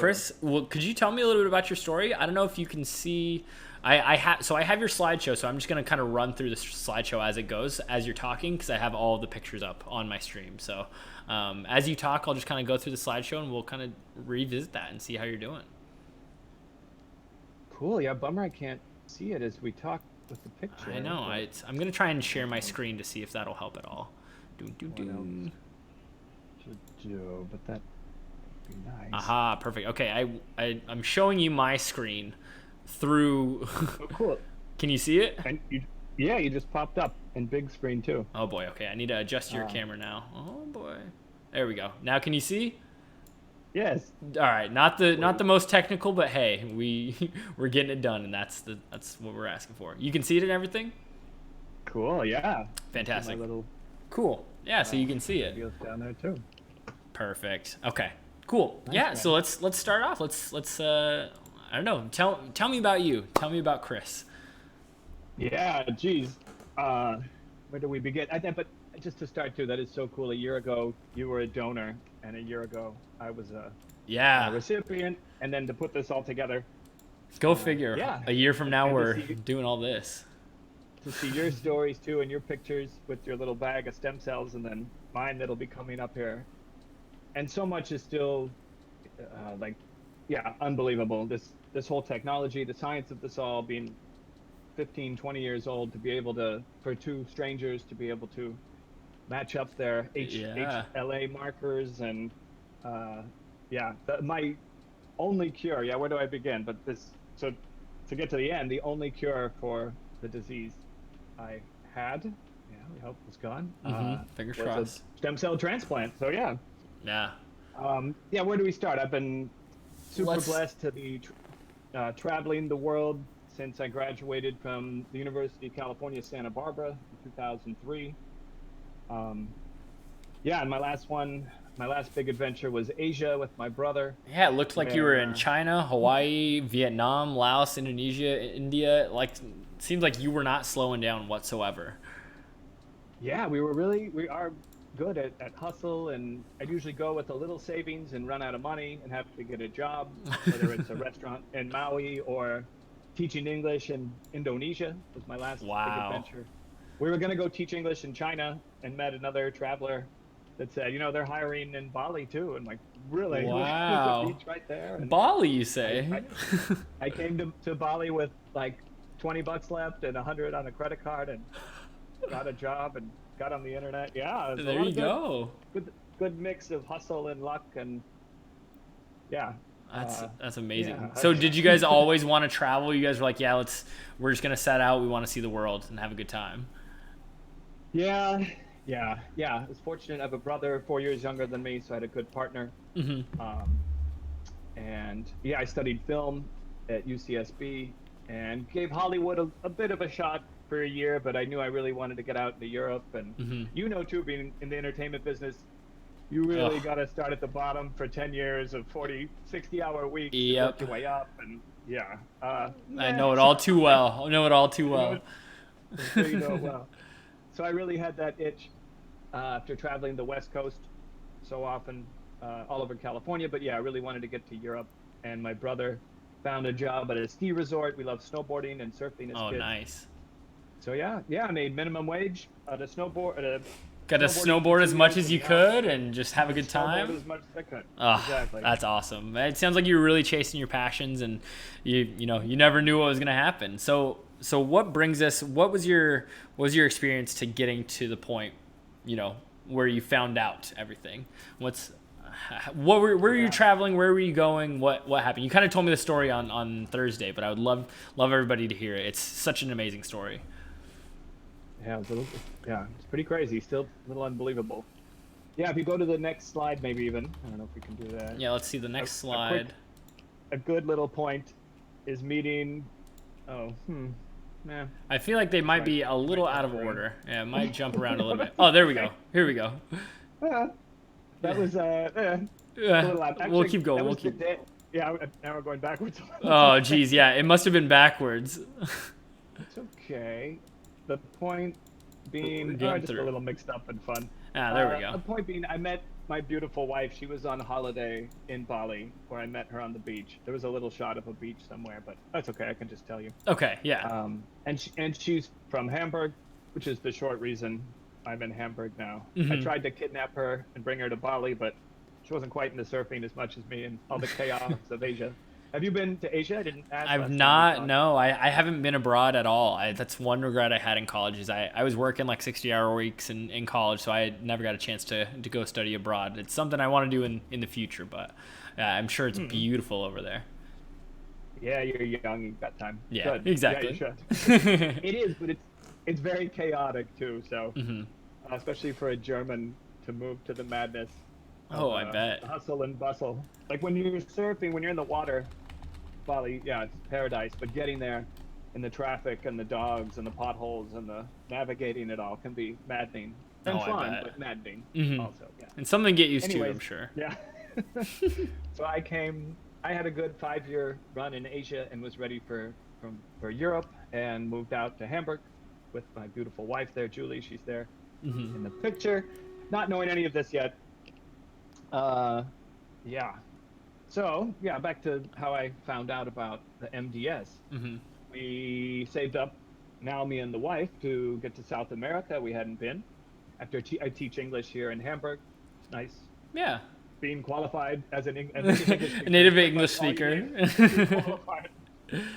Chris, well, could you tell me a little bit about your story? I don't know if you can see. I have your slideshow, so I'm just gonna kind of run through the slideshow as it goes as you're talking because I have all the pictures up on my stream. So as you talk, I'll just kind of go through the slideshow and we'll kind of revisit that and see how you're doing. Cool. Yeah, bummer I can't see it as we talk with the picture. I know. I'm gonna try and share my screen to see if that'll help at all. Should do, but that would be nice. Aha, perfect. Okay, I'm showing you my screen through. Oh, cool. Can you see it? And you just popped up in big screen too. Oh boy. Okay, I need to adjust your camera now. Oh boy. There we go. Now can you see? Yes. All right. Not the most technical, but hey, we're getting it done, and that's what we're asking for. You can see it and everything. Cool. Yeah. Fantastic. My little cool. Yeah. So you can see it. videos down there too. Perfect. Okay. Cool. Nice, Yeah. man. So let's start off. Let's I don't know. Tell me about you. Tell me about Chris. Yeah. Geez. Where do we begin? But just to start too, that is so cool. A year ago, you were a donor, and a year ago, I was a recipient, and then to put this all together. Go figure. Yeah. A year from now, And we're doing all this. To see your stories too, and your pictures with your little bag of stem cells, and then mine that'll be coming up here. And so much is still, unbelievable. This whole technology, the science of this all, being 15, 20 years old, to be able to, for two strangers to be able to match up their HLA markers and my only cure. Yeah, where do I begin? But so to get to the end, the only cure for the disease I had, we hope was gone. Fingers was crossed. a stem cell transplant. So yeah. Yeah. Where do we start? I've been super blessed to be traveling the world since I graduated from the University of California, Santa Barbara in 2003. And my last big adventure was Asia with my brother. Yeah, it looked like you were in China, Hawaii, Vietnam, Laos, Indonesia, India. Seemed like you were not slowing down whatsoever. Yeah, we are good at hustle, and I'd usually go with a little savings and run out of money and have to get a job, whether it's a restaurant in Maui or teaching English in Indonesia was my last big adventure. We were going to go teach English in China and met another traveler that said, they're hiring in Bali too. And really? Wow. The beach right there. And Bali, you say? I came to Bali with like $20 left and 100 on a credit card and got a job and got on the internet. Yeah. There you go. Good mix of hustle and luck, and yeah. That's amazing. Yeah. So did you guys always want to travel? You guys were like, we're just going to set out. We want to see the world and have a good time. Yeah. I was fortunate. I have a brother 4 years younger than me, so I had a good partner. I studied film at UCSB and gave Hollywood a bit of a shot for a year, but I knew I really wanted to get out into Europe. And too, being in the entertainment business, you really got to start at the bottom for 10 years of 40, 60-hour weeks to work your way up. And I know it all too well. So you know it well. So I really had that itch after traveling the West Coast so often, all over California. But I really wanted to get to Europe. And my brother found a job at a ski resort. We love snowboarding and surfing as kids. Oh, nice. So I made minimum wage at a snowboard. Got to snowboard as much as you could and just have a good time. Snowboard as much as I could. Exactly. That's awesome. It sounds like you were really chasing your passions, and you never knew what was going to happen. So what brings us? What was your experience to getting to the point, where you found out everything? Where were you traveling? Where were you going? What happened? You kind of told me the story on Thursday, but I would love everybody to hear it. It's such an amazing story. Yeah, it's pretty crazy. Still a little unbelievable. Yeah, if you go to the next slide, maybe even. I don't know if we can do that. Yeah, let's see the next slide. A good little point is meeting. I feel like they might be a little out of order. Yeah, it might jump around a little bit. Oh, there we go. Here we go. That was we'll keep going. Now we're going backwards. Oh, geez, yeah, it must have been backwards. It's okay. The point being, just a little mixed up and fun. There we go. The point being, I met my beautiful wife, she was on holiday in Bali where I met her on the beach. There was a little shot of a beach somewhere, but that's okay. I can just tell you. Okay, yeah. And she's from Hamburg, which is the short reason I'm in Hamburg now. I Hmm. tried to kidnap her and bring her to Bali, but she wasn't quite into surfing as much as me and all the chaos of Asia. Have you been to Asia? I didn't ask I've last time we not, talked. no, I haven't been abroad at all. That's one regret I had in college is I was working like 60-hour weeks in college, so I never got a chance to go study abroad. It's something I want to do in the future, but I'm sure it's Hmm. beautiful over there. Yeah, you're young. You've got time. Yeah, Good. Yeah, you exactly. should. It is, but it's very chaotic too. So, Hmm. especially for a German to move to the madness of Oh, I bet. the hustle and bustle. Like when you're surfing, when you're in the water, Bali, yeah, it's paradise. But getting there, and the traffic and the dogs and the potholes and the navigating it all can be maddening Oh, and I fun, bet. but maddening Hmm. also. Yeah. And something to get used to, I'm Anyways, sure. yeah. So I had a good 5 year run in Asia and was ready for Europe and moved out to Hamburg with my beautiful wife there, Julie. She's there Hmm. in the picture, not knowing any of this yet. Uh, yeah. So yeah, back to how I found out about the MDS. Hmm. We saved up, now me and the wife, to get to South America. We hadn't been. I teach English here in Hamburg. It's nice Yeah. being qualified as a native English A speaker is native pretty much English all you speaker. need to be qualified.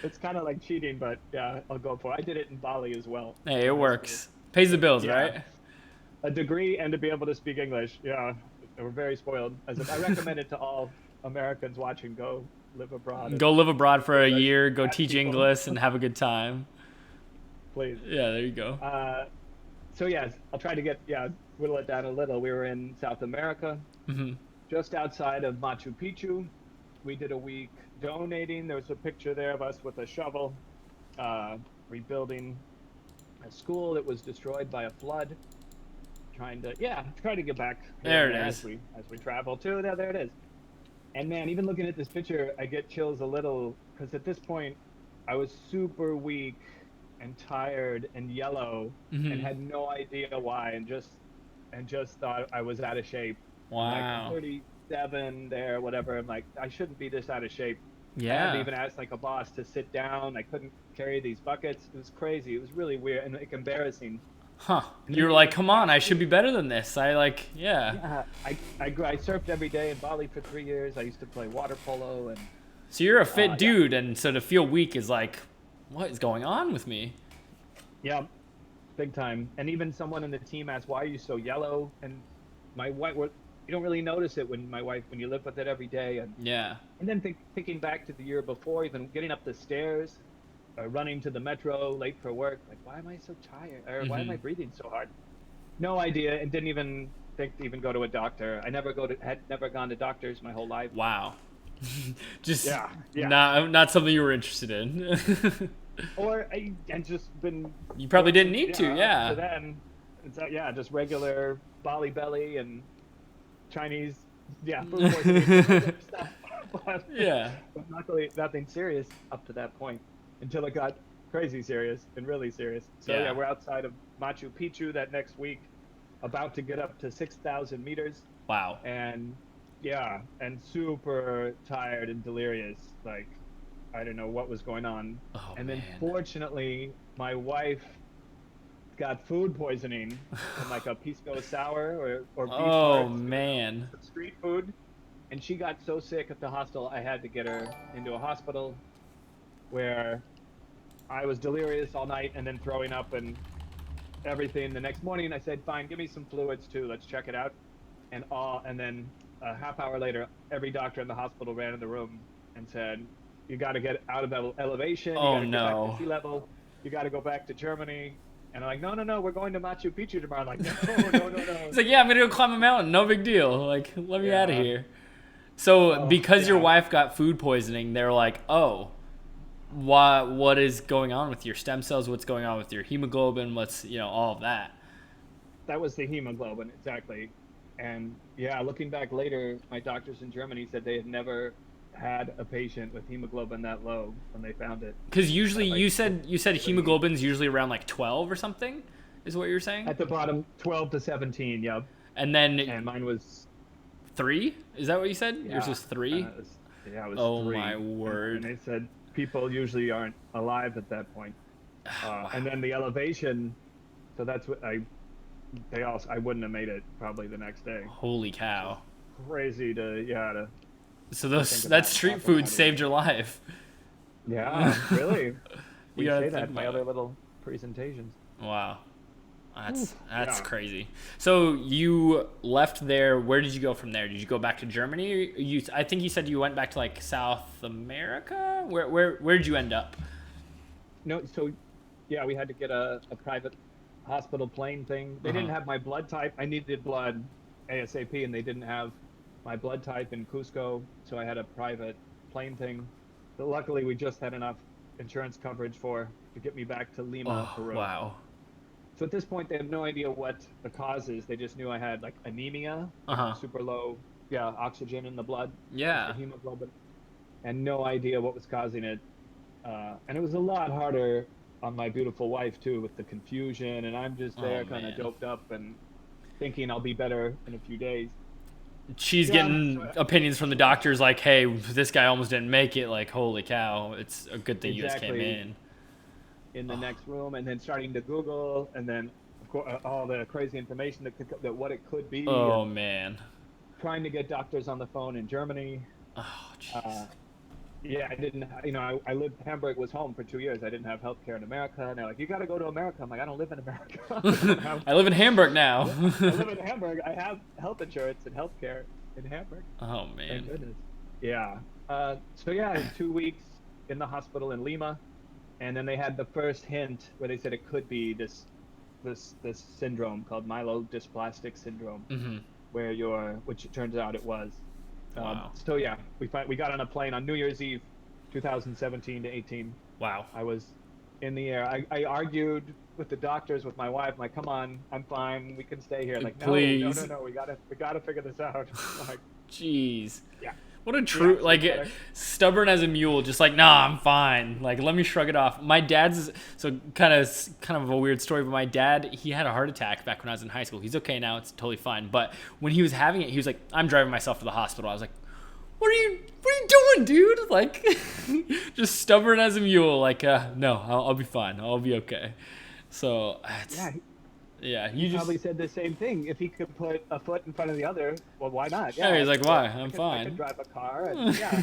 It's kind of like cheating, but yeah, I'll go for it. I did it in Bali as well Hey, in it high school. works. Pays the bills, Yeah, right? a degree and to be able to speak English. Yeah, we're very spoiled. I recommend it to all Americans watching. Go live abroad and Go live abroad for a English. year, go Ask teach people, English, and have a good time. please. Yeah, there you go. Uh, so yes, I'll try to whittle it down a little. We were in South America, Hmm. just outside of Machu Picchu. We did a week donating. There was a picture there of us with a shovel, uh, rebuilding a school that was destroyed by a flood. Try to get back here There and it there is. as we travel too. There it is. And man, even looking at this picture, I get chills a little because at this point, I was super weak and tired and yellow and Hmm. had no idea why and just thought I was out of shape. I'm like, I'm Wow. 37 there, whatever. I'm like, I shouldn't be this out of shape. I had to Yeah. even ask like a boss to sit down. I couldn't carry these buckets. It was crazy. It was really weird and like embarrassing. Huh. And You then were to like, get come on, back I should to, be better than this. Yeah. yeah, I surfed every day in Bali for 3 years. I used to play water polo and So you're a fit yeah, dude, and so to feel weak is like, what is going on with me? yeah, big time. And even someone in the team asked, "Why are you so yellow?" And my wife, you don't really notice it when you live with it every day. Yeah. And then thinking back to the year before, even getting up the stairs, running to the metro late for work, like, why am I so tired? Or why am Hmm. I breathing so hard? No idea, and didn't even think to even go to a doctor. Had never gone to doctors my whole life. Wow. Just Yeah, yeah. not something you were interested in. Or and just been You probably didn't working, need to. yeah, up to Yeah. then. Yeah, just regular Bali belly and Chinese, yeah, food poisoning, regular stuff. but, Yeah. but luckily, nothing serious up to that point until it got crazy serious and really serious. So yeah, Yeah. we're outside of Machu Picchu that next week, about to get up to 6,000 meters, Wow. and yeah, and super tired and delirious. Like I don't know what was going on. Oh And then man. fortunately, my wife got food poisoning from like a pisco sour or beef Oh hearts, man. some street food. And she got so sick at the hospital, I had to get her into a hospital where I was delirious all night and then throwing up and everything. The next morning, I said, "Fine, give me some fluids too. Let's check it out." And then a half hour later, every doctor in the hospital ran in the room and said, "You got to get out of elevation. You got Oh to get back to no. sea level. You got to go back to Germany." And I'm like, "No, no, no. We're going to Machu Picchu tomorrow." I'm like, "No, no, no, He's no." like, yeah, I'm gonna go climb a mountain. No big deal. Like, let me out of Yeah. here. So Oh, because your yeah. wife got food poisoning, they're like, oh, what is going on with your stem cells? What's going on with your hemoglobin? What's all of that? That was the hemoglobin, exactly. And yeah, looking back later, my doctors in Germany said they had never had a patient with hemoglobin that low when they found it. Because usually Like you said really hemoglobin's usually around like 12 or something, is what you're saying. at the bottom, 12 to 17, yep. And then And mine was 3? Is that what you said? Yours Yeah, was 3? yeah, it was Oh three, my and word. they said people usually aren't alive at that point. And Wow. then the elevation, so that's what they also I wouldn't have made it probably the next day, Holy which is cow. crazy So to those think that about and street talk food about it. saved your life. Yeah, really. You We gotta say think that in my about other it. little presentations. Wow. Oof. That's Yeah. crazy. So you left there. Where did you go from there? Did you go back to Germany? I think you said you went back to like South America. Where did you end up? No, so yeah, we had to get a private hospital plane thing. They Uh didn't huh. have my blood type. I needed blood ASAP, and they didn't have my blood type in Cusco, so I had a private plane thing. But luckily, we just had enough insurance coverage for to get me back to Lima, Oh Peru. wow. So at this point, they have no idea what the cause is. They just knew I had like anemia, Uh like huh. super low, yeah, oxygen in the blood, just the Yeah. hemoglobin, and no idea what was causing it. And it was a lot harder on my beautiful wife too, with the confusion. And I'm just Oh there, kind of man. doped up and thinking I'll be better in a few days. She's Yeah, so getting opinions from the doctors like, "Hey, this guy almost didn't make it." Like, holy cow! It's a good thing you guys came exactly in. in the Oh, next room, and then starting to Google, and then of course all the crazy information that what it could be, oh and man. trying to get doctors on the phone in Germany. Oh Uh, jeez. yeah, I didn't, I lived, Hamburg was home for 2 years. I didn't have healthcare in America. And they're like, you got to go to America. I'm like, I don't live in America. I don't have, I live in Hamburg now. I live in Hamburg. I have health insurance and healthcare in Hamburg. Oh Thank man. goodness. Yeah. So yeah, 2 weeks in the hospital in Lima. And then they had the first hint where they said it could be this syndrome called myelodysplastic syndrome, Hmm. which it turns out it was. Wow. So yeah, we got on a plane on New Year's Eve, 2017 to 18. Wow. I was in the air. I argued with the doctors, with my wife. I'm like, come on, I'm fine. We can stay here. Like, no, no, no, Please. no. We gotta figure this out. I'm like, Jeez. yeah, What a yeah. true, So we like, got her. stubborn as a mule, just like, nah, I'm fine. Like, let me shrug it off. My dad's, so kind of a weird story, but my dad, he had a heart attack back when I was in high school. He's okay now, it's totally fine. But when he was having it, he was like, I'm driving myself to the hospital. I was like, what are you doing, dude? Like, just stubborn as a mule. Like, no, I'll be fine. I'll be okay. So, Yeah, yeah, he you just, probably said the same thing. If he could put a foot in front of the other, well, why not? yeah, Yeah, he's like, yeah. why? I'm I could fine. drive a car, and yeah,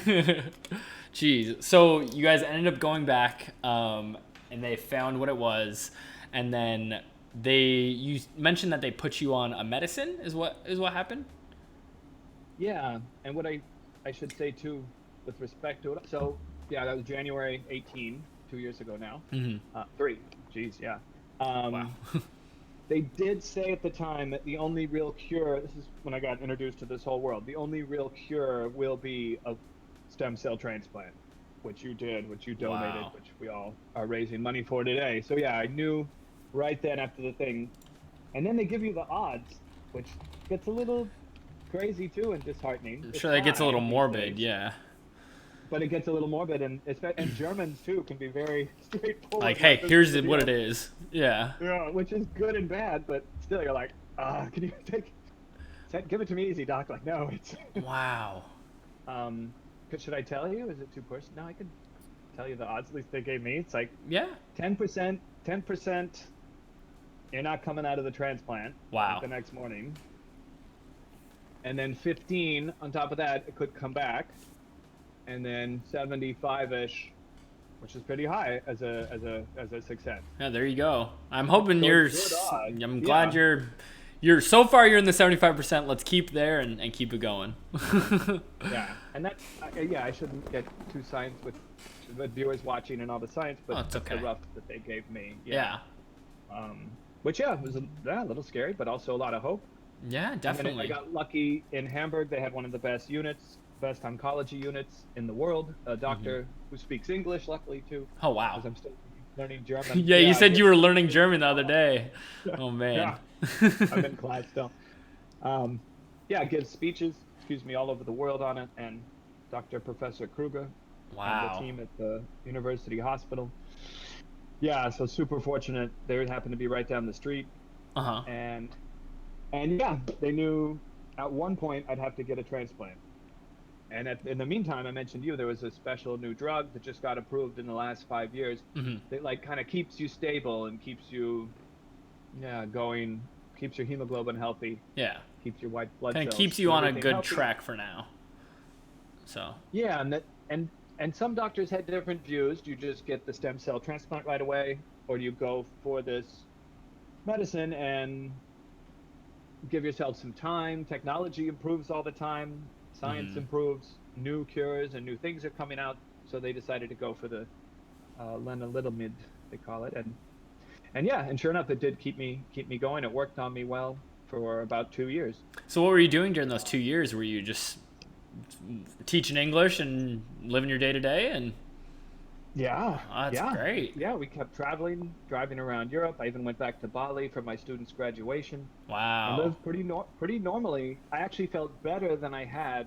Jeez. So you guys ended up going back, and they found what it was, and then you mentioned that they put you on a medicine. Is what happened? yeah. And what I should say too, with respect to it. So yeah, that was January 18, 2 years ago now. Hmm. Three. Jeez, yeah. Wow. Um, they did say at the time that the only real cure, this is when I got introduced to this whole world, the only real cure will be a stem cell transplant, which you did, which you donated, Wow. which we all are raising money for today. So yeah, I knew right then after the thing. And then they give you the odds, which gets a little crazy too and disheartening. I'm It's sure that gets a little high these morbid. days, Yeah. but it gets a little morbid, and Germans too can be very Like, straightforward. hey, Like, this is here's the what it deal. is. Yeah. Yeah, which is good and bad, but still, you're like, can you give it to me easy, doc? Like, no, it's, Wow. um, should I tell you? Is it too personal? No, I can tell you the odds. At least they gave me. It's like Yeah. 10%, 10%. You're not coming out of the transplant like Wow. the next morning, and then 15 on top of that, it could come back, and then 75-ish, which is pretty high as a success. Yeah. There you go. I'm hoping So you're. it's good odds. I'm glad Yeah. you're so far you're in the 75%. Let's keep there and keep it going. Yeah, and that, yeah, I shouldn't get too science with viewers watching and all the science, Oh, but it's that's the okay. rough that they gave me. Yeah. Yeah. Which yeah, was a little scary, but also a lot of hope. Yeah, And then I definitely. got lucky in Hamburg. They had one of the best units, best oncology units in the world. A doctor who speaks English, luckily too, Oh wow. because I'm still learning German. Yeah, you Yeah, said you were learning gives German the a other lot. day. Oh man. Yeah, I'm in class still. Um, yeah, gives speeches, excuse me, all over the world on it, and Dr. Professor Kruger and the Wow. team at the University Hospital. Yeah, so super fortunate. They happened to be right down the street, Uh huh. and and yeah, they knew at one point I'd have to get a transplant. And in the meantime, I mentioned to you there was a special new drug that just got approved in the last 5 years Hmm. that like kind of keeps you stable and keeps you, yeah, going, keeps your hemoglobin healthy, Yeah. keeps your white blood Kind of cells keeps you and on a everything good healthy. track for now. So. Yeah, and some doctors had different views. Do you just get the stem cell transplant right away, or do you go for this medicine and give yourself some time? Technology improves all the time, science Hmm. improves, new cures and new things are coming out. So they decided to go for the lenalidomide, they call it, and yeah, and sure enough, it did keep me going. It worked on me well for about 2 years. So what were you doing during those Uh, 2 years? Were you just teaching English and living your day to day? And Yeah, oh, that's yeah, great. yeah. We kept traveling, driving around Europe. I even went back to Bali for my students' graduation and Wow. lived pretty normally. I actually felt better than I had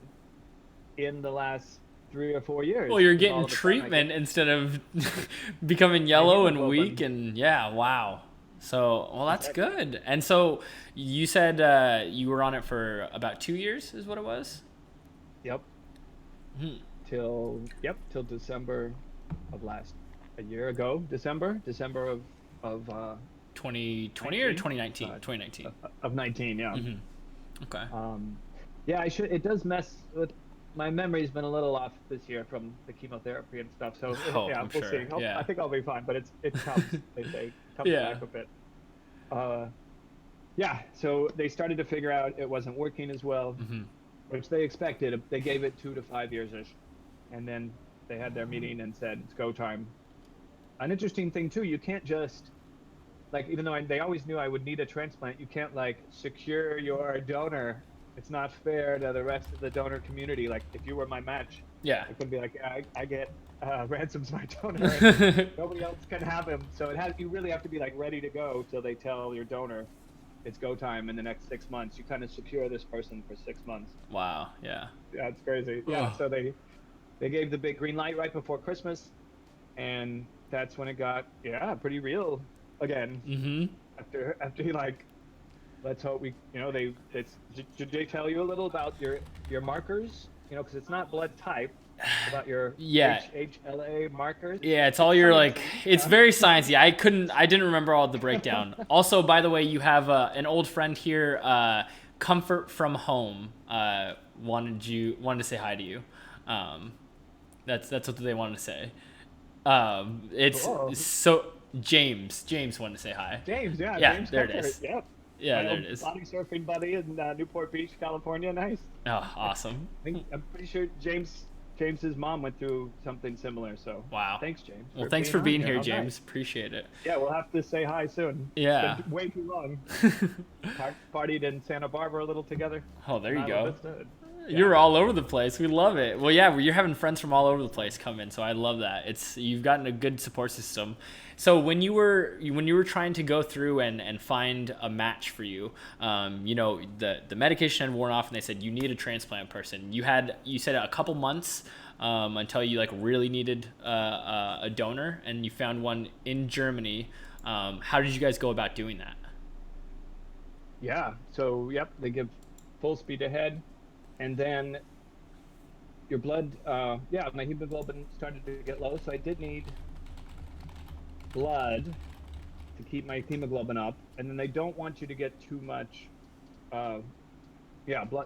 in the last 3 or 4 years Well, you're because getting all of a sudden I get treatment instead of becoming my yellow and weak, hemoglobin. and yeah, wow. So, well, that's Exactly. good. And so, you said you were on it for about 2 years, is what it was? Yep. Hmm. Till December of last a year ago. December of 2020 or 19 2019? uh 2019. of 19. Yeah. Mm-hmm. Okay. Um, yeah, I should. It does mess with my memory's been a little off this year from the chemotherapy and stuff. So Oh, yeah, I'm we'll see. sure. Yeah. I think I'll be fine, but it comes. They say it comes Yeah. back a bit. Uh, yeah. So they started to figure out it wasn't working as well, Mm-hmm. which they expected. They gave it 2 to 5 years ish, and then they had their meeting and said it's go time. An interesting thing too, you can't just like even though they always knew I would need a transplant, you can't like secure your donor. It's not fair to the rest of the donor community. Like if you were my match, Yeah. I could be like, yeah, I get Ransom's my donor, and nobody else can have him. So it has you really have to be like ready to go till they tell your donor it's go time in the next 6 months. You kind of secure this person for 6 months. Wow. Yeah. Yeah, it's crazy. Yeah, Oh. so they gave the big green light right before Christmas, and that's when it got pretty real again Mm-hmm. after he like let's hope we did they tell you a little about your markers, because it's not blood type, about your Yeah. HLA markers. Yeah, it's all It's your like. sciencey. It's very sciencey. I didn't remember all the breakdown. Also, by the way, you have an old friend here, Comfort from Home. Wanted to say hi to you. Um, that's what they wanted to say. It's Cool. so James wanted to say hi. James, yeah, Yeah, James there it Comfort, is. yep. Yeah, My there it old is. body surfing buddy in Newport Beach, California. Nice. Oh, awesome. I'm pretty sure James's mom went through something similar. So Wow. thanks, James, Well, for thanks being for on being here. here, How nice. James. Appreciate it. Yeah, we'll have to say hi soon. It's been Yeah. way too long. Partied in Santa Barbara a little together Oh, there in you Isla go. Vista. Yeah. You're all over the place. We love it. Well, yeah, you're having friends from all over the place come in, so I love that. It's you've gotten a good support system. So when you were trying to go through and find a match for you, the medication had worn off, and they said you need a transplant person. You said a couple months until you like really needed a donor, and you found one in Germany. How did you guys go about doing that? Yeah. So, yep, they give full speed ahead. And then your blood, my hemoglobin started to get low. So I did need blood to keep my hemoglobin up. And then they don't want you to get too much, uh,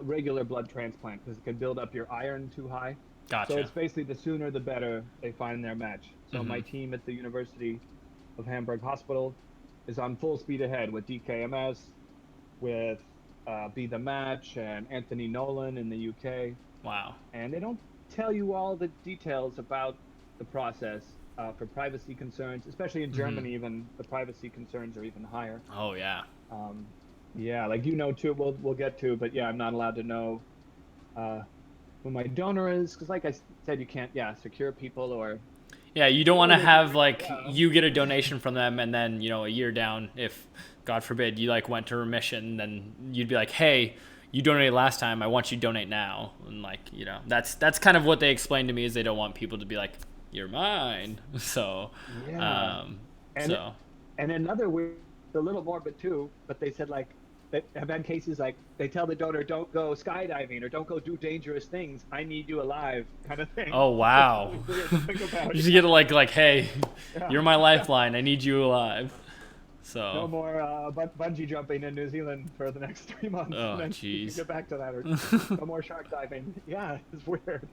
regular blood transplant because it can build up your iron too high. So Gotcha. it's basically the sooner the better they find their match. So Mm-hmm. my team at the University of Hamburg Hospital is on full speed ahead with DKMS, with Be the Match and Anthony Nolan in the UK. Wow. And they don't tell you all the details about the process for privacy concerns, especially in Mm-hmm. Germany. Even the privacy concerns are even higher. Oh yeah. Um, yeah, like too. We'll get to, but yeah, I'm not allowed to know uh, who my donor is because, like I said, you can't secure people Yeah, you don't want or to they could have track you like down. you get a donation from them and then, a year down, if God forbid you like went to remission, then you'd be like, "Hey, you donated last time. I want you to donate now." And like, that's kind of what they explained to me is they don't want people to be like, "You're mine." So, Yeah, um and so and another weird, a little morbid too, but they said like They have had cases like they tell the donor, don't go skydiving or don't go do dangerous things. I need you alive, kind of thing. Oh It's wow. really weird to think about. You just get like, hey, Yeah, you're my yeah. lifeline. I need you alive. No So, more bungee jumping in New Zealand for the next 3 months, and oh then we can jeez. get back to that. Or no more shark diving. Yeah, it's weird.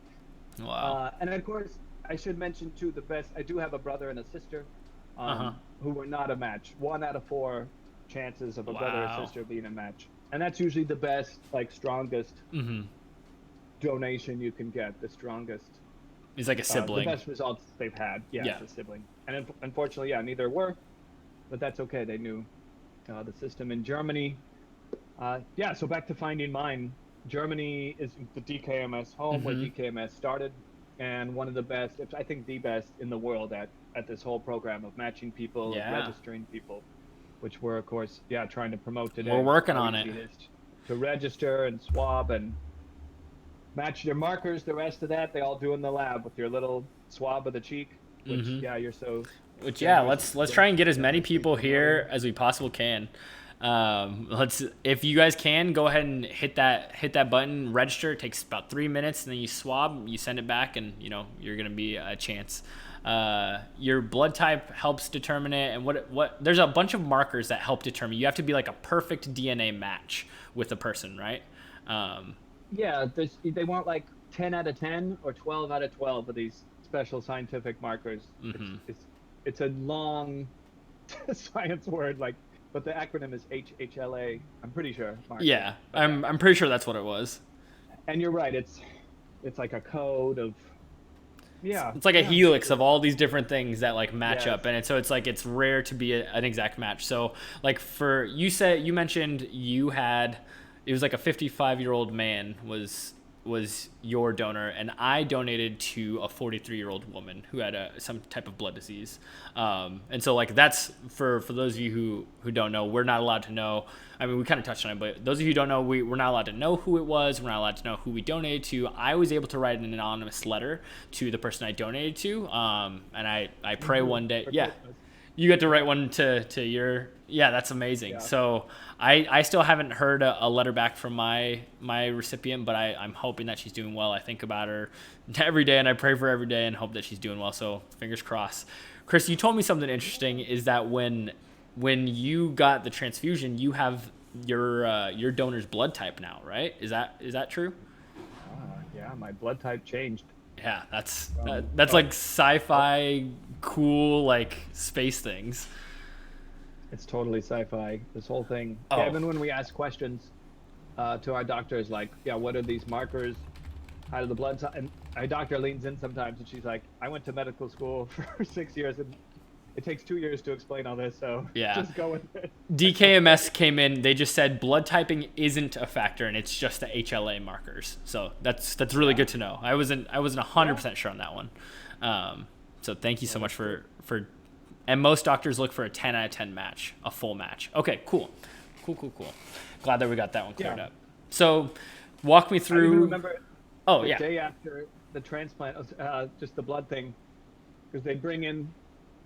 Wow. And of course, I should mention too the best. I do have a brother and a sister, Uh huh. who were not a match. 1 out of 4 chances of a brother or Wow. sister being a match, and that's usually the best, like strongest Mhm. donation you can get. The strongest, He's like a the sibling. best results they've had. Yeah, Yeah. it's a sibling, and unfortunately, yeah, neither were, but that's okay. They knew the system in Germany. Yeah, so back to finding mine. Germany is the DKMS home where Mhm. DKMS started, and one of the best, if I think the best in the world at this whole program of matching people, of Yeah. registering people, which we're of course, yeah, trying to promote We're today. working How on it. easy it is to register and swab and match their markers. The rest of that they all do in the lab with your little swab of the cheek, which Mhm. yeah, you're so Which yeah, generous let's to try and get as get many to see people promoting. here as we possible can. Let's if you guys can go ahead and hit that button, register. It takes about 3 minutes, and then you swab, you send it back, and you're gonna be a chance. Your blood type helps determine it, and what there's a bunch of markers that help determine. You have to be like a perfect DNA match with a person, right? Um, Yeah, they want like 10 out of 10 or 12 out of 12 of these special scientific markers. It's a long science word, like, but the acronym is HHLA. I'm pretty sure markers, yeah, but yeah. I'm pretty sure that's what it was. And you're right. It's like a code of, yeah, It's like a yeah. helix of all these different things that like match Yes. up, and so it's like it's rare to be an exact match. So like for you mentioned you had it was like a 55-year-old man was your donor, and I donated to a 43-year-old woman who had some type of blood disease. And so like that's for those of you who don't know, we're not allowed to know. I mean, we kind of touched on it, but those of you who don't know, we're not allowed to know who it was. We're not allowed to know who we donated to. I was able to write an anonymous letter to the person I donated to, and I Me pray too, one day, for yeah, Christmas. you get to write Yeah. one to your, yeah, that's amazing. Yeah. So I still haven't heard a letter back from my recipient, but I'm hoping that she's doing well. I think about her every day, and I pray for her every day and hope that she's doing well. So fingers crossed. Chris, you told me something interesting, is that when you got the transfusion, you have your donor's blood type now, right? Is that true? Yeah, my blood type changed Yeah, that's from, that's like oh, sci-fi cool like space things. it's totally sci-fi, this whole thing. Yeah, Oh, even when we ask questions to our doctors, like, yeah, what are these markers? How do the blood? And our doctor leans in sometimes, and she's like, "I went to medical school for 6 years, and it takes 2 years to explain all this, so yeah. just go with it." It's okay. DKMS came in. They just said blood typing isn't a factor, and it's just the HLA markers. So that's really Yeah, good to know. I wasn't yeah. 100% sure on that one. So thank you so Well, much that's good. for. And most doctors look for a 10 out of 10 match, a full match. Okay, cool. Glad that we got that one cleared Yeah, up. So, walk me I even through. remember Oh the yeah. day after the transplant, just the blood thing, because they bring in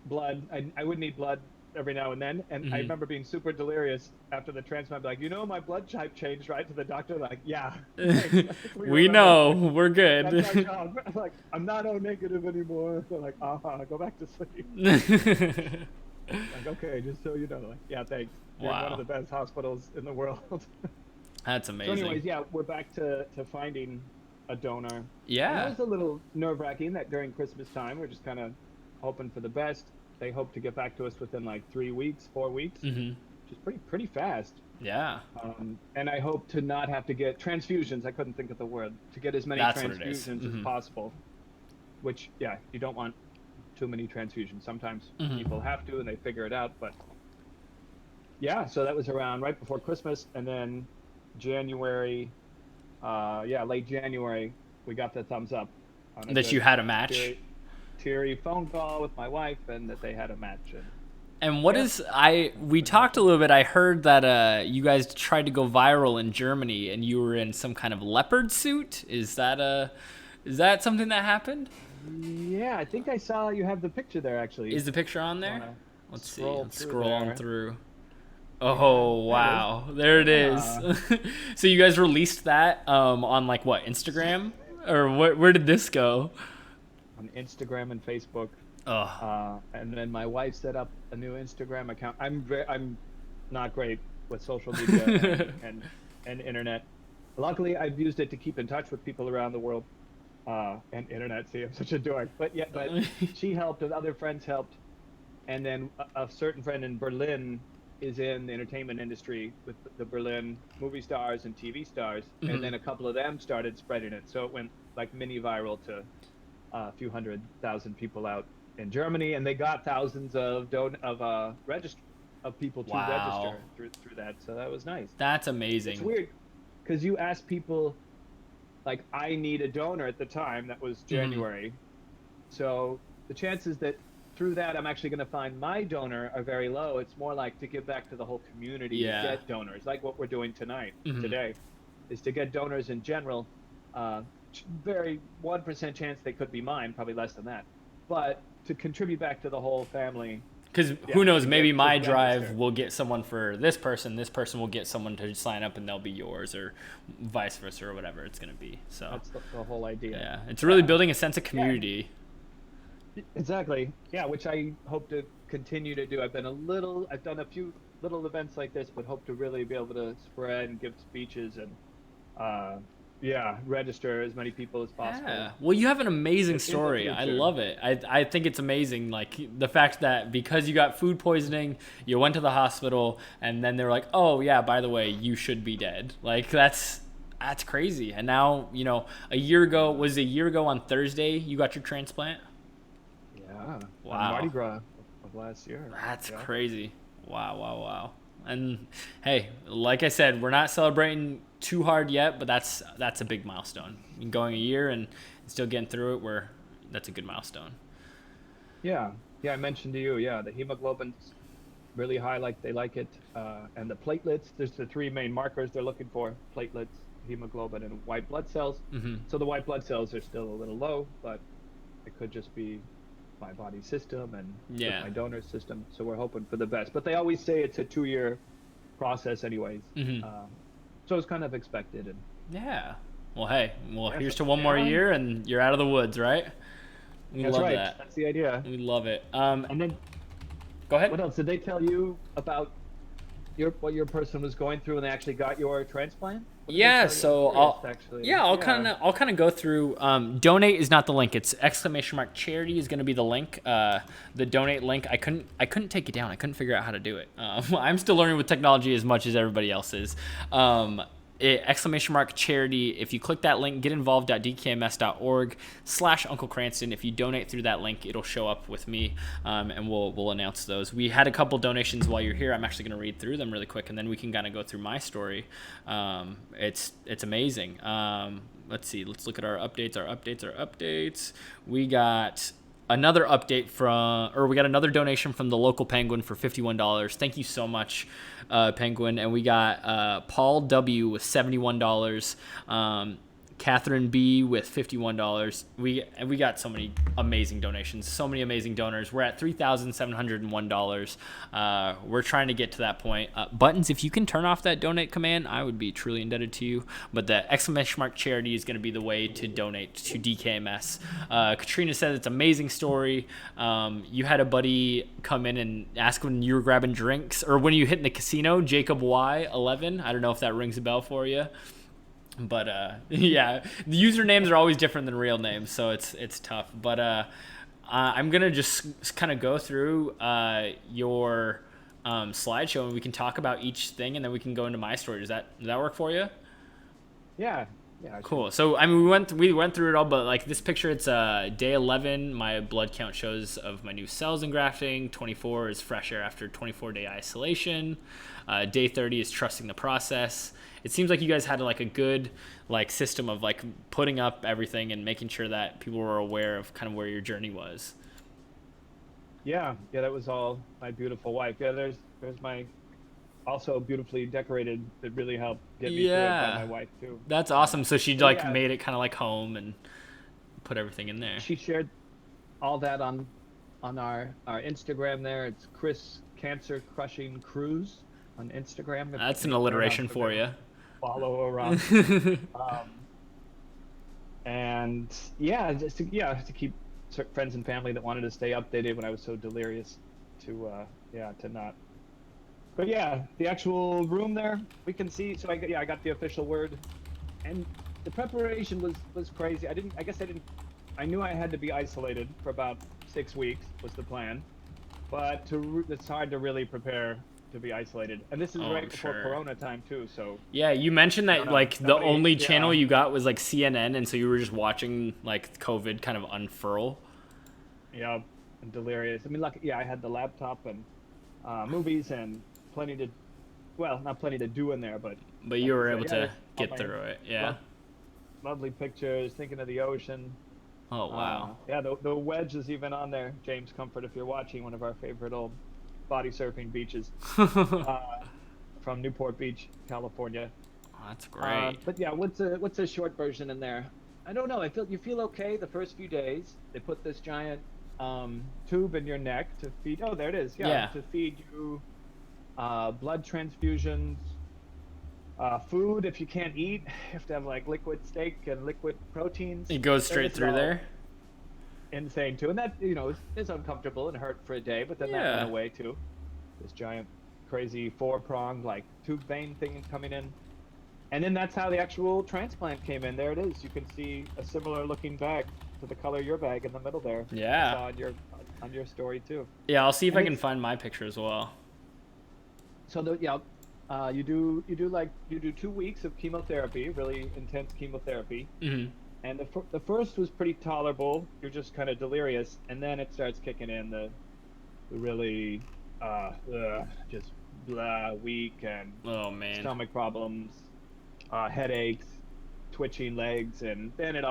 blood. I would need blood every now and then, and I Hmm. remember being super delirious after the transplant, like, my blood type changed, right? To the doctor, like, yeah, thanks. We We remember. know we're That's our good. job. Like, I'm not O negative anymore. They're like, go back to sleep. Like, okay, just so you know. Like, yeah, thanks. You're in one of Wow, the best hospitals in the world. that's So, amazing. anyways, yeah, we're back to finding a donor, and it Yeah. was a little nerve-wracking that during Christmas time we're just kind of hoping for the best. They hope to get back to us within like 3 weeks, 4 weeks, Hmm. which is pretty fast. Yeah. And I hope to not have to get transfusions. I couldn't think of the word, to get as many That's what it is. transfusions as Hmm. possible. Which, yeah, you don't want too many transfusions. Sometimes Hmm. people have to and they figure it out. But yeah, so that was around right before Christmas, and then January, yeah, late January, we got the thumbs up on a That you good had a match. teary, teary phone call with my wife, and that they had a match. And And what yeah, is I we pretty talked a awesome. little bit. I heard that you guys tried to go viral in Germany, and you were in some kind of leopard suit. Is that something that happened? Yeah, I think I saw you have the picture there actually. Is the picture on You there? wanna Let's see. scroll Let's through scroll on there? through. Oh That is. wow, there it is. Yeah. So you guys released that on like what, Instagram, or where did this go? On Instagram and Facebook. Oh, And then my wife set up a new Instagram account. I'm not great with social media and internet. Luckily, I've used it to keep in touch with people around the world. And internet. See, I'm such a dork. But yeah, but she helped, and other friends helped, and then a certain friend in Berlin is in the entertainment industry with the Berlin movie stars and TV stars, and Mhm. then a couple of them started spreading it, so it went like mini viral to a few 100,000 people out in Germany, and they got thousands of register of people to Wow, register through that. So that was nice. that's It's amazing. weird because you ask people like I need a donor at the time. That was Hmm. January, so the chances that through that I'm actually going to find my donor are very low. It's more like to give back to the whole community to Yeah. get donors, like what we're doing tonight Hmm. today, is to get donors in general. Uh, very 1% chance they could be mine, probably less than that, but to contribute back to the whole family. Because Yeah, who knows, to maybe get to my drive register. will get someone for this person will get someone to sign up and they'll be yours, or vice versa, or whatever it's going to be. So, That's the whole idea. yeah, it's really Yeah, building a sense of yeah, community. exactly. Yeah, which I hope to continue to do. I've done a few little events like this, but hope to really be able to spread and give speeches and, uh, yeah, register as many people as possible Yeah. Well, you have an amazing in the story. I future. love it. I think it's amazing. Like the fact that because you got food poisoning, you went to the hospital, and then they were like, "Oh yeah, by the way, you should be dead." Like that's crazy. And now a year ago, was it a year ago on Thursday you got your transplant? Yeah, on Mardi Wow. Gras of last year. That's Yeah. crazy. Wow, wow, wow. And hey, like I said, we're not celebrating too hard yet, but that's a big milestone. Going a year and still getting through it, that's a good milestone. Yeah. Yeah, I mentioned to you, yeah, the hemoglobin's really high, like they like it. And the platelets, there's the three main markers they're looking for: platelets, hemoglobin, and white blood cells. Hmm. So the white blood cells are still a little low, but it could just be my body system and with Yeah. my donor system. So we're hoping for the best. But they always say it's a 2-year process, anyways. Hmm. So it's kind of expected. And Yeah. Well, hey, well, yeah, here's so to one more yeah, year and you're out of the woods, right? We that's love right. that. That's the idea. We love it. And then Go ahead. what else did they tell you about what your person was going through when they actually got your transplant? What did they Yeah, tell you? I'm so curious, actually. I'll Yeah. kind of go through. Donate is not the link. It's exclamation mark charity is going to be the link. The donate link. I couldn't take it down. I couldn't figure out how to do it. I'm still learning with technology as much as everybody else is. Exclamation mark charity. If you click that link, get involved.dkms.org/Uncle Cranston. If you donate through that link, it'll show up with me, and we'll announce those. We had a couple donations while you're here. I'm actually going to read through them really quick, and then we can kind of go through my story. It's amazing. Let's see. Let's look at our updates. Our updates. We got we got another donation from the local Penguin for $51. Thank you so much, Penguin. And we got Paul W with $71. Catherine B with $51. We got so many amazing donations, so many amazing donors. We're at $3,701. We're trying to get to that point. Buttons, if you can turn off that donate command, I would be truly indebted to you. But the exclamation mark charity is going to be the way to donate to DKMS. Katrina said it's an amazing story. You had a buddy come in and ask when you were grabbing drinks or when you hit in the casino, Jacob Y11. I don't know if that rings a bell for you. But yeah, the usernames are always different than real names, so it's tough. But I'm gonna just kind of go through your slideshow, and we can talk about each thing, and then we can go into my story. Does that work for you? Yeah. Yeah. I should. Cool. So I mean, we went through it all, but like this picture, it's day 11. My blood count shows of my new cells and grafting. 24 is fresh air after 24-day isolation. Day 30 is trusting the process. It seems like you guys had like a good like system of like putting up everything and making sure that people were aware of kind of where your journey was. Yeah. Yeah. That was all my beautiful wife. Yeah. There's my also beautifully decorated that really helped get me through it by my Yeah, wife too. that's awesome. So she But like yeah, made it kind of like home and put everything in there. she shared all that on our Instagram there. It's Chris Cancer Crushing Cruise. on Instagram. That's an If you're alliteration around for you. follow around. And yeah, to keep friends and family that wanted to stay updated when I was so delirious to not. But yeah, the actual room there, we can see. So I got the official word, and the preparation was crazy. I knew I had to be isolated for about 6 weeks was the plan, but it's hard to really prepare to be isolated. And this is Oh, right I'm before sure. Corona time too, so Yeah, you mentioned I don't that know. like the Nobody, only channel yeah, you got was like CNN, and so you were just watching like COVID kind of unfurl. yeah, I'm delirious. I mean, yeah, I had the laptop and movies and plenty to, well, not plenty to do in there, but But you like you were said, able yeah, to there's all get my through it. Yeah. love, lovely pictures, thinking of the ocean. Oh wow. Yeah, the wedge is even on there. James Comfort, if you're watching, one of our favorite old body surfing beaches uh, from Newport Beach, California. That's great. But yeah, what's a short version in there? I don't know. You feel okay the first few days. They put this giant tube in your neck to feed. Oh, there it is. Yeah, Yeah. to feed you blood transfusions, food. If you can't eat, you have to have like liquid steak and liquid proteins. It goes So straight this is through all there. insane too, and that is uncomfortable and hurt for a day, but then that went Yeah. away too. This giant, crazy four-pronged like tube vein thing coming in. And then that's how the actual transplant came in. There it is. You can see a similar looking bag to the color of your bag in the middle there. I Yeah. saw on your story too. Yeah, I'll see if And I can it's find my picture as well. so you do 2 weeks of chemotherapy, really intense chemotherapy. Hmm. And the first was pretty tolerable. You're just kind of delirious, and then it starts kicking in the really just blah, weak and Oh man. stomach problems, headaches, twitching legs, and then it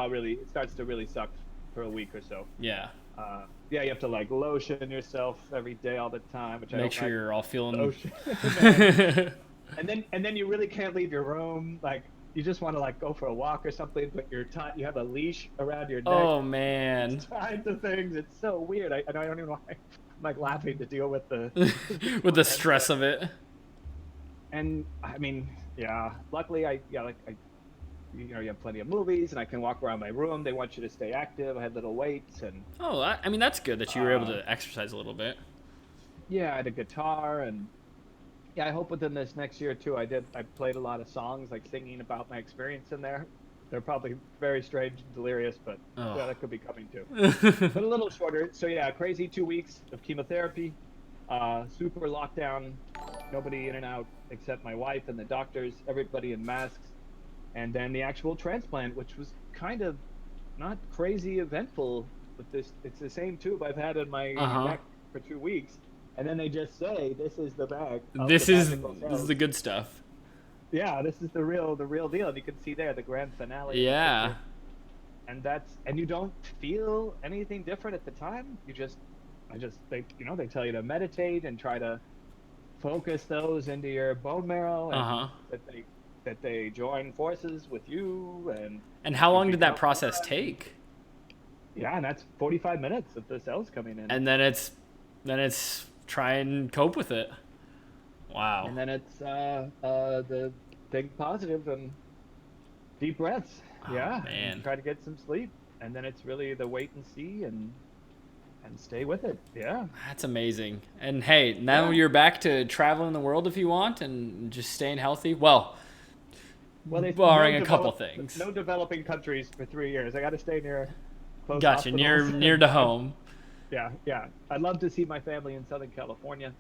starts to really suck for a week or so. Yeah. Yeah, you have to like lotion yourself every day all the time, which I Make don't sure like. you're all feeling. Lotion. And then you really can't leave your room. Like you just want to like go for a walk or something, but you have a leash around your neck. Oh man. Tied to things. It's so weird. I don't even know why. I'm like laughing to deal with the With the stress of it. and I mean, yeah. Luckily, you have plenty of movies, and I can walk around my room. They want you to stay active. I had little weights, and Oh, I mean that's good that you were able to exercise a little bit. yeah, I had a guitar, and yeah, I hope within this next year too. I played a lot of songs, like singing about my experience in there. They're probably very strange and delirious, but Oh. yeah, that could be coming too. But a little shorter. So yeah, crazy 2 weeks of chemotherapy, super lockdown, nobody in and out except my wife and the doctors, everybody in masks, and then the actual transplant, which was kind of not crazy eventful. With this, it's the same tube I've had in my neck for 2 weeks, and then they just say this is the bag. This is the good stuff. Yeah, this is the real deal. And you can see there the grand finale. Yeah. And you don't feel anything different at the time. They tell you to meditate and try to focus those into your bone marrow, and that they join forces with you. And how long did that become process one. take? Yeah, and that's 45 minutes of the cells coming in. And then it's try and cope with it. Wow. And then it's the big positive and deep breaths. Oh, Yeah, man. and try to get some sleep, and then it's really the wait and see and stay with it. Yeah. That's amazing. And hey, now you're back to traveling the world if you want and just staying healthy. Well, barring a couple things. No developing countries for 3 years. I got to stay near close Gotcha. hospitals. Near to home. Yeah. I'd love to see my family in Southern California,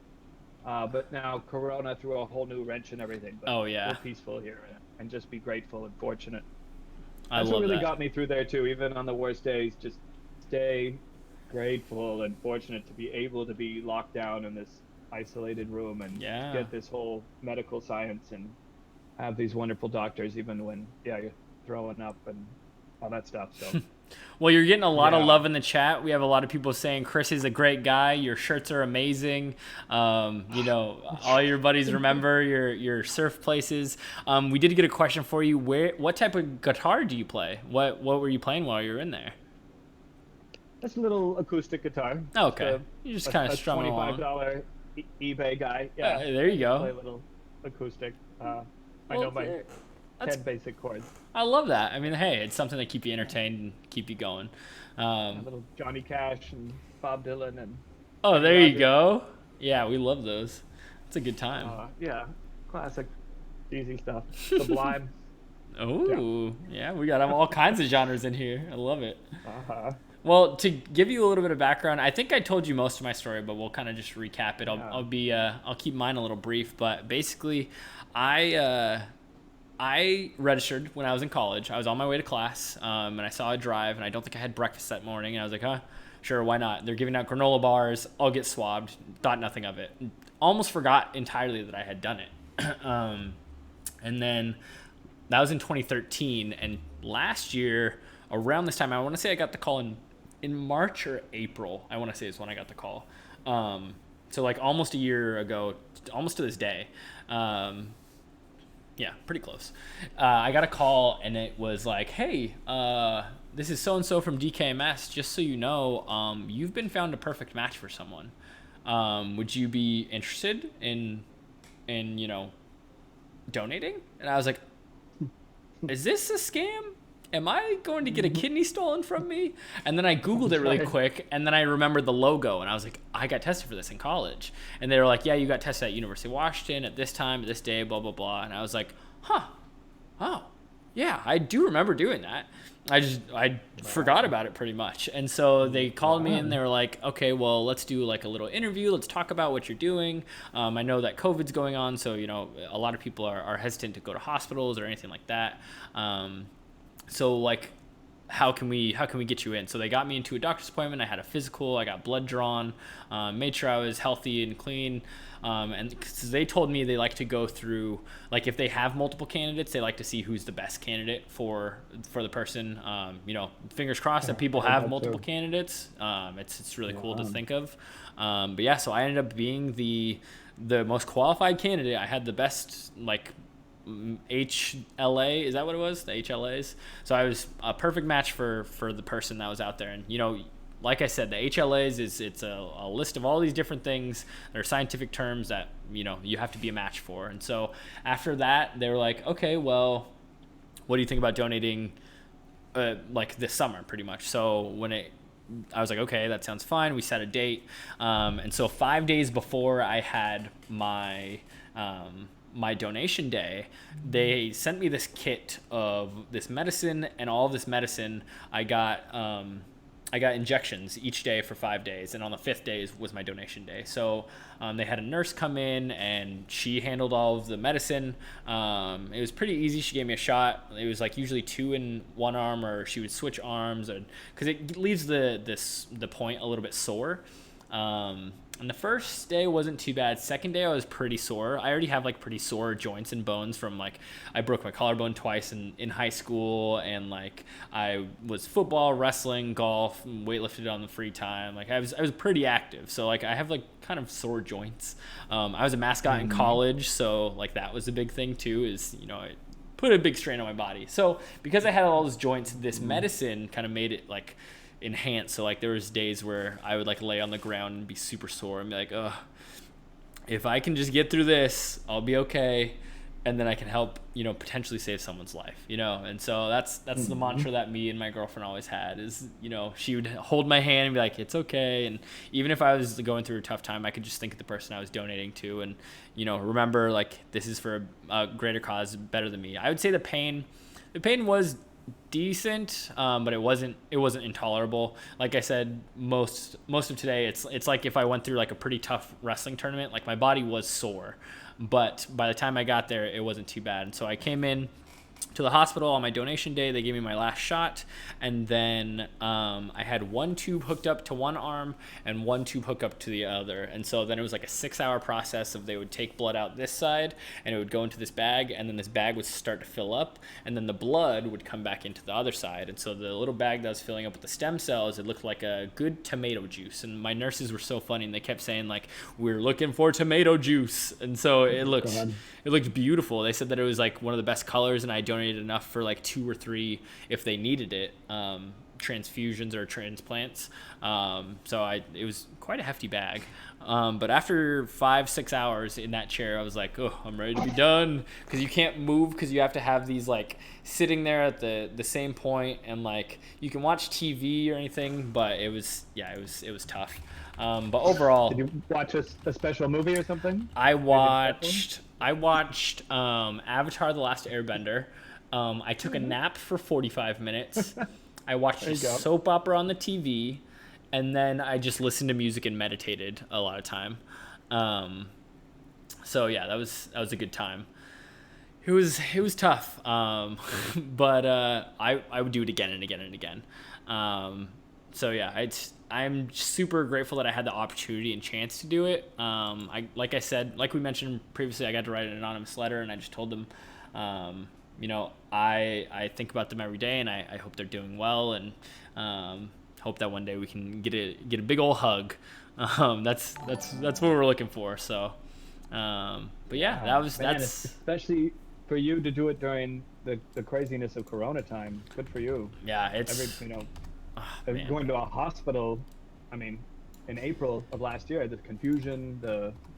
but now Corona threw a whole new wrench in everything. But Oh, yeah. we're peaceful here, and just be grateful and fortunate. I That's love what really that. got me through there too. Even on the worst days, just stay grateful and fortunate to be able to be locked down in this isolated room and Yeah. get this whole medical science and have these wonderful doctors, even when you're throwing up and all that stuff. So Well, you're getting a lot of Yeah. love in the chat. We have a lot of people saying Chris is a great guy. Your shirts are amazing. All your buddies remember your surf places. We did get a question for you. What type of guitar do you play? What were you playing while you were in there? that's a little acoustic guitar. Okay. You just kind of strumming along. $25 eBay guy. Yeah. There you Play go. a little acoustic. I Well, know my that's 10 basic chords. I love that. I mean, hey, it's something to keep you entertained and keep you going. A Um, little Johnny Cash and Bob Dylan and oh, Kenny there you Rogers. go. Yeah, we love those. It's a good time. Yeah, classic, easy stuff. Sublime. Yeah. Oh, yeah, we got all kinds of genres in here. I love it. Uh-huh. Well, to give you a little bit of background, I think I told you most of my story, but we'll kind of just recap it. Yeah. I'll keep mine a little brief, but basically, I I registered when I was in college. I was on my way to class, and I saw a drive, and I don't think I had breakfast that morning, and I was like, huh, sure, why not? They're giving out granola bars. I'll get swabbed. Thought nothing of it. Almost forgot entirely that I had done it. And then that was in 2013, and last year around this time, I want to say I got the call in March or April. I want to say is when I got the call. So like almost a year ago, almost to this day. Yeah, pretty close. I got a call and it was like, "Hey, this is so and so from DKMS. Just so you know, you've been found a perfect match for someone. Would you be interested in donating?" And I was like, "Is this a scam? Am I going to get a kidney stolen from me?" And then I Googled it really quick, and then I remembered the logo, and I was like, I got tested for this in college. And they were like, yeah, you got tested at University of Washington at this time, this day, blah, blah, blah. And I was like, huh, oh, yeah, I do remember doing that. I forgot about it pretty much. And so they called me and they were like, okay, well, let's do like a little interview. Let's talk about what you're doing. I know that COVID's going on, so, a lot of people are hesitant to go to hospitals or anything like that. So like, how can we get you in? So they got me into a doctor's appointment. I had a physical. I got blood drawn, made sure I was healthy and clean. And cause they told me they like to go through, like if they have multiple candidates, they like to see who's the best candidate for the person. Fingers crossed that people have multiple candidates. It's really cool to think of. But yeah, so I ended up being the most qualified candidate. I had the best HLA, is that what it was? The HLAs. So I was a perfect match for the person that was out there. And like I said, the HLAs it's a list of all these different things. They're scientific terms that you have to be a match for. And so after that, they were like, okay, well, what do you think about donating like this summer, pretty much? So I was like, okay, that sounds fine. We set a date, and so 5 days before I had my donation day, they sent me this kit of this medicine, and all of this medicine I got injections each day for 5 days, and on the 5th day was my donation day. So they had a nurse come in and she handled all of the medicine. It was pretty easy. She gave me a shot. It was like usually 2 in one arm, or she would switch arms, because it leaves the point a little bit sore. And the first day wasn't too bad. Second day I was pretty sore. I already have like pretty sore joints and bones from I broke my collarbone twice in high school, and I was football, wrestling, golf, and weightlifted on the free time. I was pretty active. So I have kind of sore joints. I was a mascot in college, so that was a big thing too, is it put a big strain on my body. So because I had all those joints, this medicine kind of made it enhance. So there was days where I would lay on the ground and be super sore and be like, ugh, if I can just get through this, I'll be okay, and then I can help potentially save someone's life. And so that's the mantra that me and my girlfriend always had, is she would hold my hand and be like, it's okay. And even if I was going through a tough time, I could just think of the person I was donating to, and remember this is for a greater cause, better than me. I would say the pain was decent, but it wasn't intolerable. Like I said, most of today, it's like if I went through a pretty tough wrestling tournament, my body was sore, but by the time I got there, it wasn't too bad. And so I came in to the hospital on my donation day. They gave me my last shot, and then I had one tube hooked up to one arm and one tube hooked up to the other. And so then it was a 6-hour process of, they would take blood out this side and it would go into this bag, and then this bag would start to fill up, and then the blood would come back into the other side. And so the little bag that was filling up with the stem cells, it looked like a good tomato juice. And my nurses were so funny, and they kept saying we're looking for tomato juice. And so it looked beautiful. They said that it was one of the best colors, and I donated enough for 2 or 3 if they needed it, transfusions or transplants. It was quite a hefty bag. But after 5-6 hours in that chair, I was like, oh, I'm ready to be done, because you can't move, because you have to have these like sitting there at the same point, and like you can watch TV or anything, but it was tough. But overall, Did you watch a special movie or something? I watched Avatar: The Last Airbender. I took a nap for 45 minutes. I watched a soap opera on the TV, and then I just listened to music and meditated a lot of time. So yeah, that was a good time. It was tough, but I would do it again and again and again. So yeah, I'm super grateful that I had the opportunity and chance to do it. Like I said, like we mentioned previously, I got to write an anonymous letter, and I just told them, I think about them every day, and I hope they're doing well, and hope that one day we can get a big old hug. That's what we're looking for. So, but yeah, that's especially for you to do it during the craziness of Corona time. Good for you. Yeah, it's going to a hospital. I mean, in April of last year, the confusion,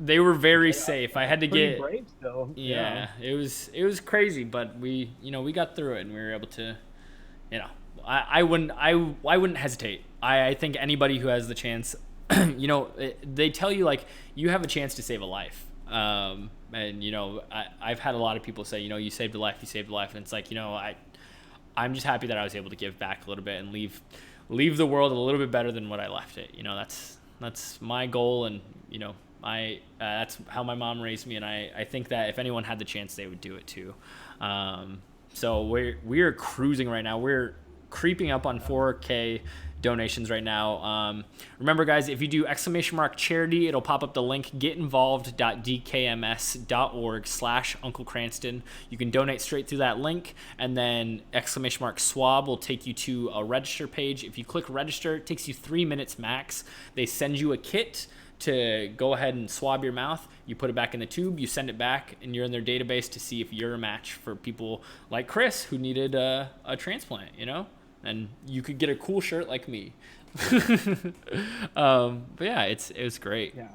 they were very safe. I had to get brave still. Yeah, it was crazy, but we got through it, and we were able to, I wouldn't hesitate. I think anybody who has the chance, they tell you like you have a chance to save a life. And I've had a lot of people say, you saved a life, and it's like, I'm just happy that I was able to give back a little bit and leave the world a little bit better than what I left it. That's my goal, and that's how my mom raised me, and I think that if anyone had the chance, they would do it too. So we're cruising right now. We're creeping up on 4K donations right now. Remember, guys, if you do !charity, it'll pop up the link getinvolved.dkms.org/Uncle Cranston. You can donate straight through that link, and then !swab will take you to a register page. If you click register, it takes you 3 minutes max. They send you a kit to go ahead and swab your mouth. You put it back in the tube, you send it back, and you're in their database to see if you're a match for people like Chris who needed a transplant, and you could get a cool shirt like me. But yeah, it was great. Yeah.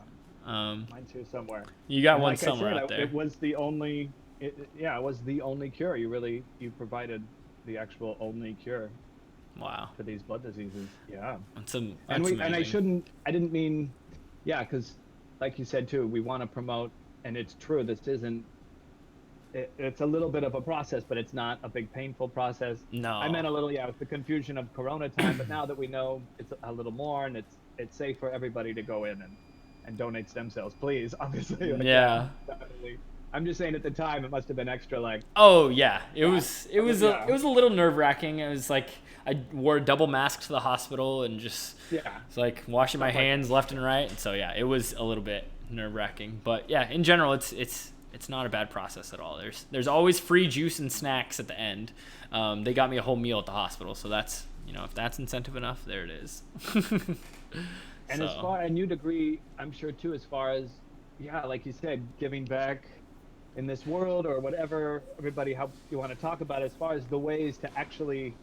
Mine's here somewhere. You got one like somewhere out there. It was the only cure. You provided the actual only cure. Wow. For these blood diseases. Yeah. That's I didn't mean, because like you said too, we want to promote, and it's true, it's a little bit of a process, but it's not a big painful process. No. I meant a little, with the confusion of Corona time, but now that we know it's a little more, and it's safe for everybody to go in and donate stem cells, please, obviously. Yeah. Definitely. I'm just saying at the time it must have been extra like. Oh yeah, it was a little nerve-wracking. It was like I wore a double mask to the hospital and just it's like washing my hands left and right. And so yeah, it was a little bit nerve-wracking, but yeah, in general, it's not a bad process at all. There's always free juice and snacks at the end. They got me a whole meal at the hospital, so that's if that's incentive enough, there it is. And you'd agree, I'm sure too, as far as like you said, giving back in this world or whatever, everybody, how you want to talk about it, as far as the ways to actually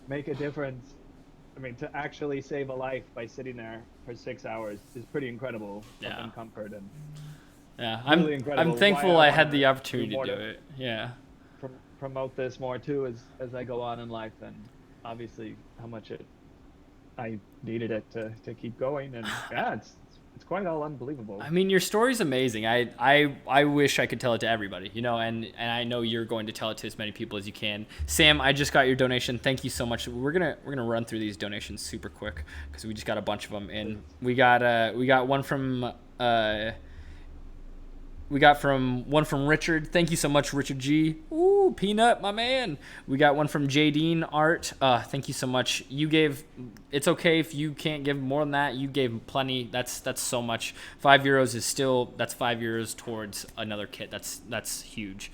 make a difference. I mean, to actually save a life by sitting there for 6 hours is pretty incredible. In comfort and really incredible. I'm thankful I had the opportunity to do it. Yeah. Promote this more too as I go on in life, and obviously how much I needed it to keep going, and it's quite all unbelievable. I mean, your story's amazing. I wish I could tell it to everybody, and I know you're going to tell it to as many people as you can. Sam, I just got your donation. Thank you so much. We're gonna run through these donations super quick because we just got a bunch of them in. We got one from one from Richard. Thank you so much, Richard G. Ooh, Peanut, my man. We got one from Jadine Art. Thank you so much. It's okay if you can't give more than that. You gave plenty. That's so much. €5 is still, that's €5 towards another kit. That's huge.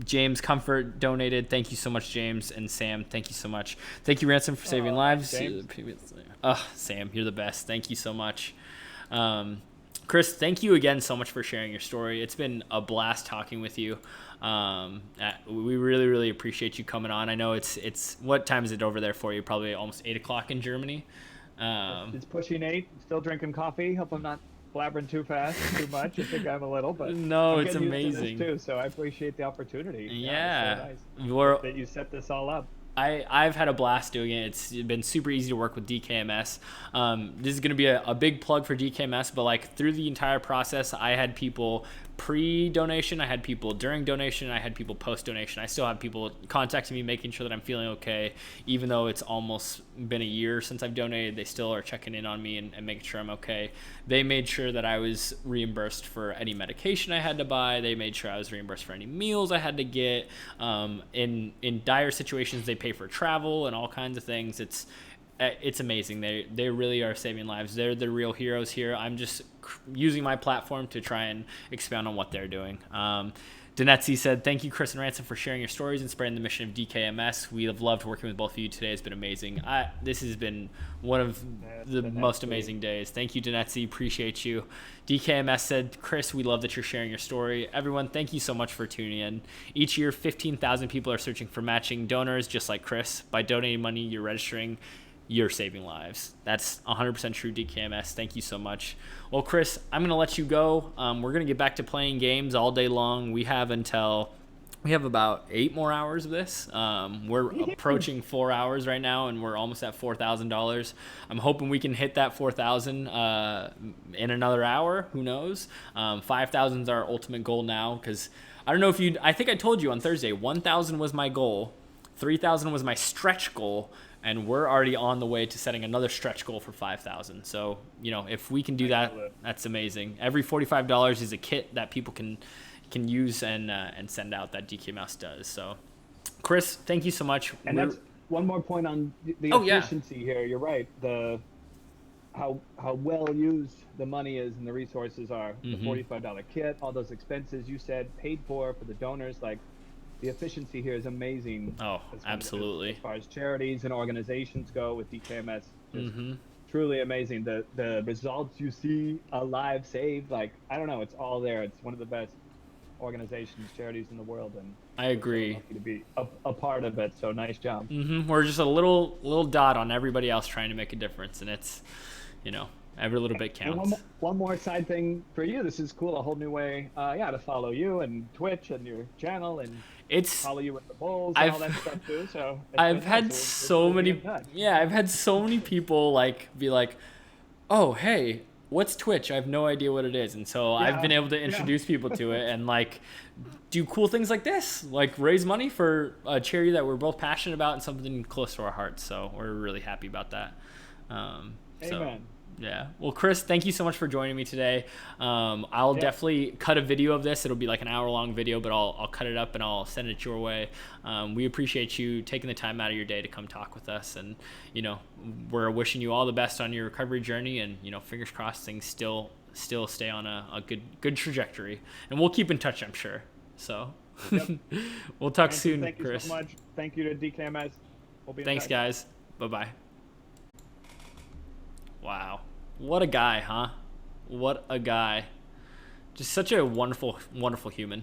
James Comfort donated. Thank you so much, James. And Sam, thank you so much. Thank you, Ransom, for saving lives. Sam, you're the best. Thank you so much. Chris, thank you again so much for sharing your story. It's been a blast talking with you. We really, really appreciate you coming on. I know it's what time is it over there for you? Probably almost 8 o'clock in Germany. It's pushing 8. Still drinking coffee. Hope I'm not blabbering too fast, too much. I think I'm a little, but No, I'm it's getting used to amazing. this too. So I appreciate the opportunity. Yeah, It's so we're nice that you set this all up. I've had a blast doing it. It's been super easy to work with DKMS. This is going to be a big plug for DKMS, but like through the entire process, I had people pre-donation, I had people during donation, I had people post-donation. I still have people contacting me, making sure that I'm feeling okay. Even though it's almost been a year since I've donated, they still are checking in on me and making sure I'm okay. They made sure that I was reimbursed for any medication I had to buy. They made sure I was reimbursed for any meals I had to get. In dire situations, they pay for travel and all kinds of things. It's amazing. They really are saving lives. They're the real heroes here. I'm just using my platform to try and expound on what they're doing. Donetzi said, "Thank you, Chris and Ransom, for sharing your stories and spreading the mission of DKMS. We have loved working with both of you today. It's been amazing. This has been one of the most amazing days. Thank you, Donetzi. Appreciate you." DKMS said, "Chris, we love that you're sharing your story. Everyone, thank you so much for tuning in. Each year, 15,000 people are searching for matching donors, just like Chris. By donating money, you're registering. You're saving lives." That's 100% true, DKMS. Thank you so much. Well, Chris, I'm going to let you go. We're going to get back to playing games all day long. We have about 8 more hours of this. We're approaching 4 hours right now, and we're almost at $4,000. I'm hoping we can hit that 4,000 in another hour. Who knows? 5,000 is our ultimate goal now, because I don't know if I think I told you on Thursday, 1,000 was my goal. 3,000 was my stretch goal. And we're already on the way to setting another stretch goal for 5,000. So, if we can do that, that's amazing. Every $45 is a kit that people can use and send out that DKMS does. So, Chris, thank you so much. And that's one more point on the efficiency here. You're right. How well used the money is and the resources are. The $45 kit, all those expenses you said paid for the donors, like. The efficiency here is amazing. Oh, absolutely. As far as charities and organizations go with DKMS, just truly amazing. The results you see, a life saved, like, I don't know, it's all there. It's one of the best organizations, charities in the world, and I agree. So lucky to be a part of it. So nice job. We're just a little dot on everybody else trying to make a difference, and it's, every little bit counts. And one more side thing for you. This is cool. A whole new way, to follow you and Twitch and your channel and follow you with the polls and all that stuff too. So I've had so many people be like, "Oh, hey, what's Twitch? I have no idea what it is." And so I've been able to introduce people to it and do cool things like this, like raise money for a charity that we're both passionate about and something close to our hearts. So we're really happy about that. Amen. Yeah. Well, Chris, thank you so much for joining me today. I'll definitely cut a video of this. It'll be like an hour-long video, but I'll cut it up and I'll send it your way. We appreciate you taking the time out of your day to come talk with us, and we're wishing you all the best on your recovery journey. And fingers crossed things still stay on a good trajectory. And we'll keep in touch, I'm sure. So we'll talk soon, Chris. Thank you so much. Thank you to DKMS. We'll be in Thanks, touch. guys. Bye-bye. Wow. What a guy, huh? What a guy. Just such a wonderful, wonderful human.